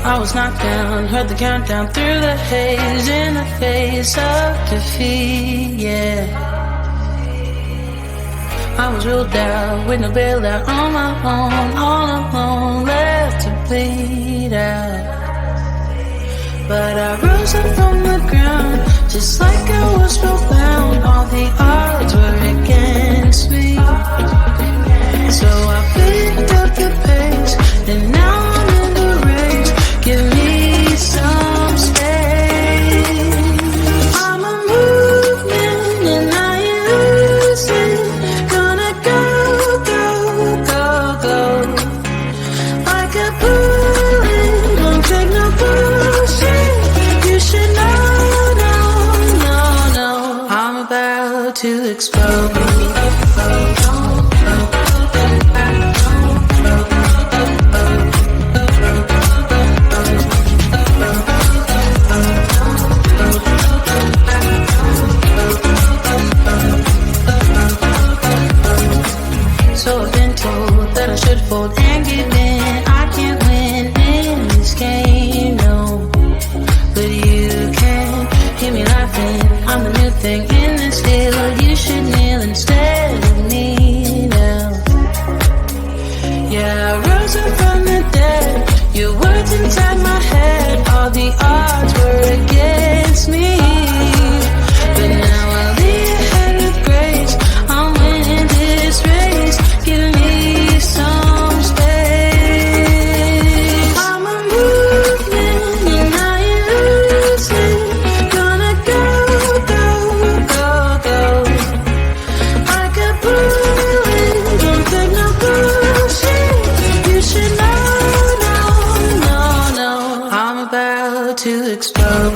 I was knocked down, heard the countdown through the haze, in the face of defeat, yeah. I was ruled out, with no bailout, on my own, all alone, left to bleed out. But I rose up from the ground, just like I was spellbound. All the odds were against me, so I picked up the pace, and now I'm in the race. Give me some space. I'm a movement and I ain't losing. Gonna go, go, go, go. Like a bullet, don't take no bullshit. You should know, no, no, no. I'm about to explode. So I've been told that I should fold and give in. I can't win in this game, no. But you can hear me laughing. I'm the new thing in this field. You should kneel instead of me now. Yeah, I rose up from the dead. Your words inside my head. All the odds were against me, but now I'll lead ahead with grace. I'm winning this race. Give me some space. I'm a movement and I ain't losing. Gonna go, go, go, go. Like a bullet, don't take no bullshit. You should know, no, no, no. I'm about to explode.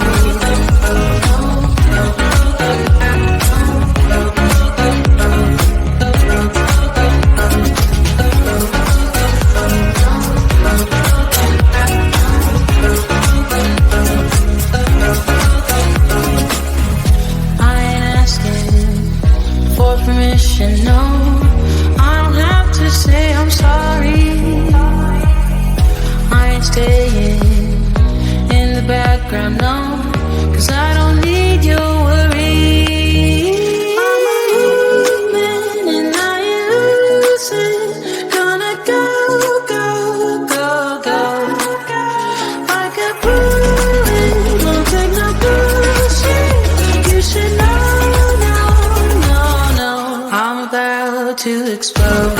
No, I don't have to say I'm sorry. I ain't staying in the background, no, 'cause I don't need your worry. I'm a movement and I ain't losing. Gonna go, go, go, go. Like a bullet, don't take no bullshit. You should know. I'm about to explode.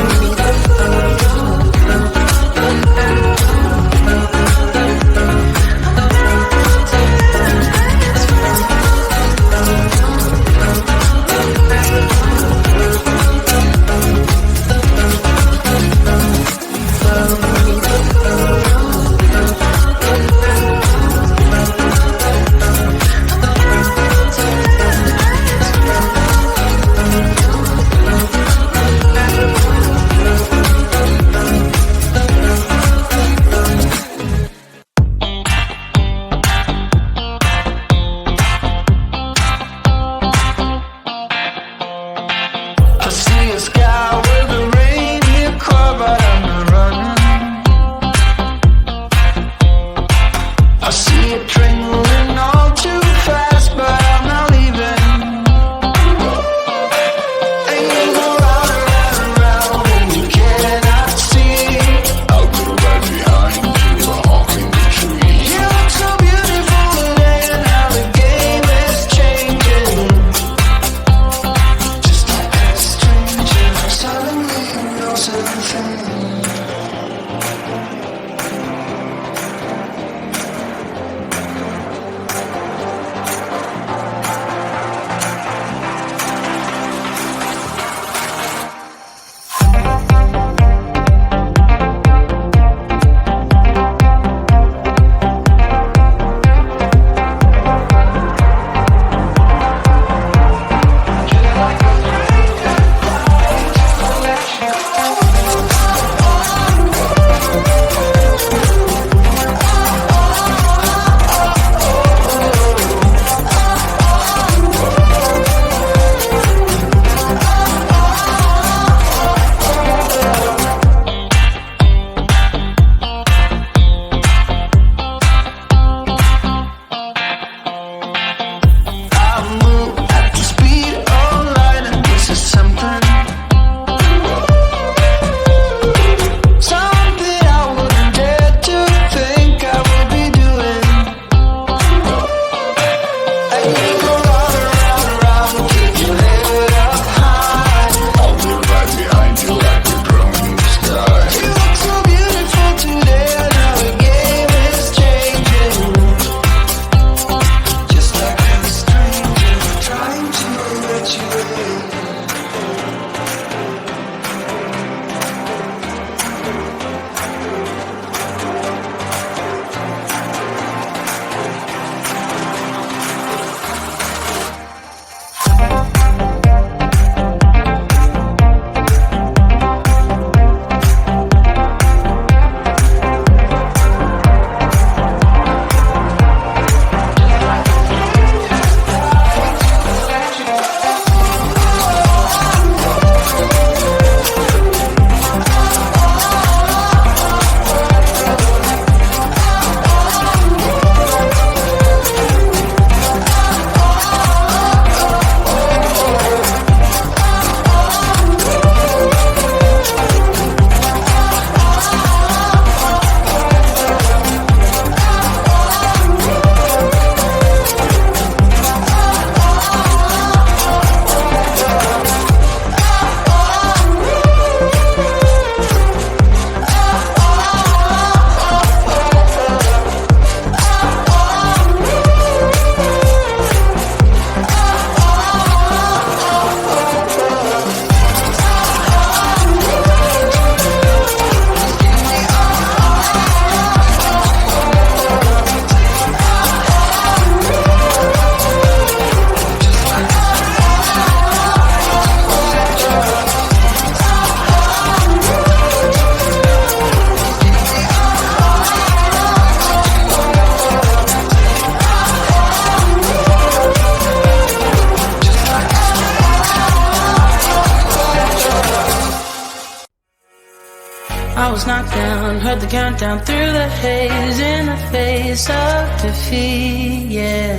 was knocked down, heard the countdown through the haze, in the face of defeat, yeah.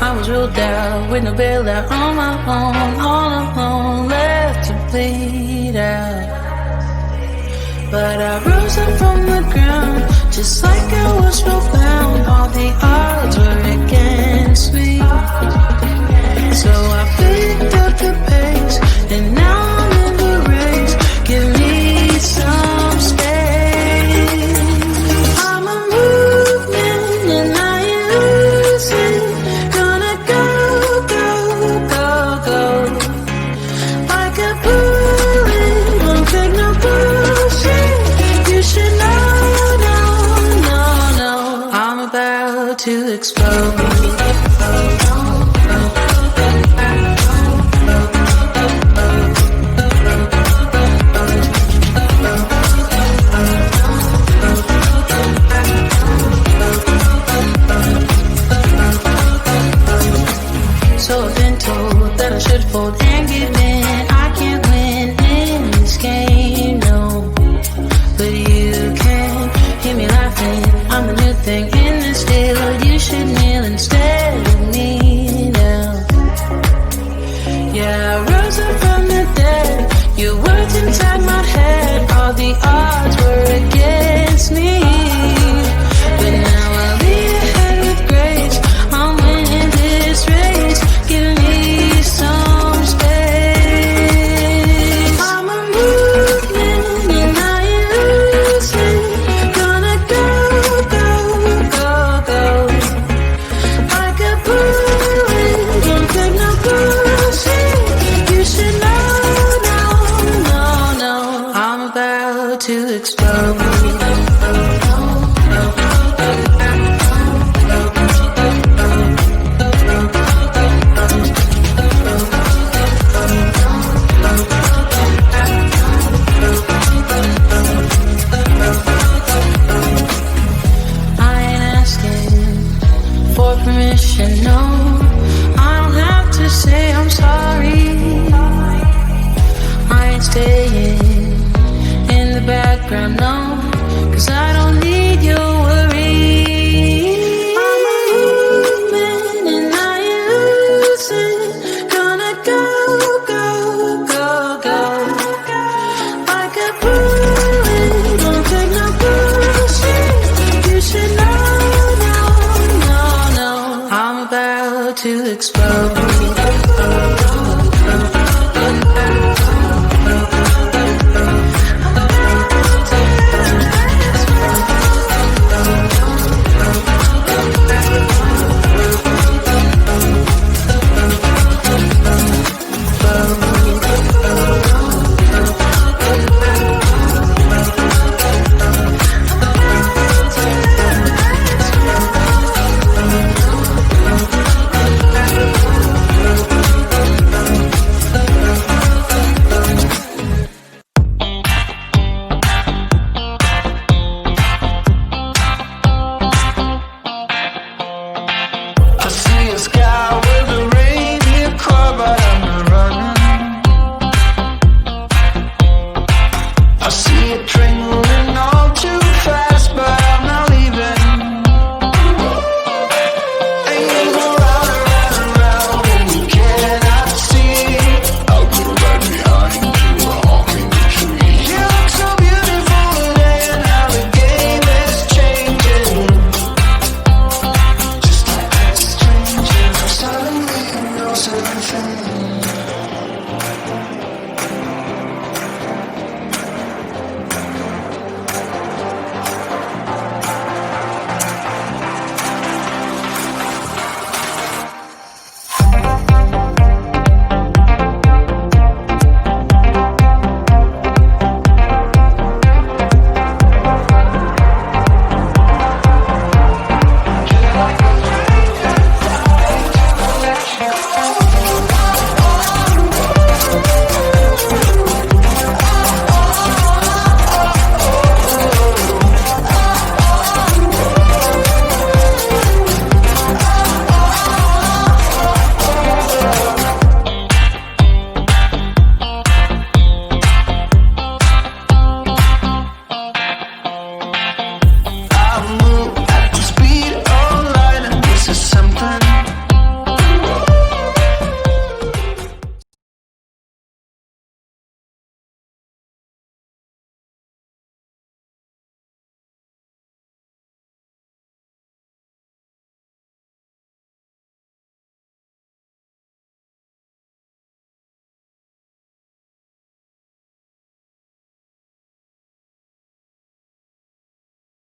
I was ruled out with no bailout, on my own, all alone, left to bleed out. But I rose up from the ground, just like I was spellbound. All the odds were against me, so I picked up the pace, and now I'm in the race. Give me some space. I'm a movement and I ain't losing. Gonna go, go, go, go. Like a bullet, won't take no bullshit. You should know, no, no, no. I'm about to explode. So I've been told that I should fold and give in. I can't win in this game, no. But you can hear me laughing. I'm the new thing in this deal. You should kneel instead of me now. Yeah, I rose up from the dead. Your words inside my head. All the odds were against me, but now I'll lead ahead with grace. I'm winning this race. Give me some space. I'm a movement and I ain't losing. Gonna go, go, go, go. Like a bullet, don't take no bullshit. You should know, no, no, no. I'm about to explode. For permission, no, I don't have to say I'm sorry. I ain't staying in the background, no, 'cause I don't need your worry. I'm a movement and I ain't losing. Gonna go, go, go, go. Like a bullet, don't take no bullshit. You should know. I'm about to explode. I see a sky with a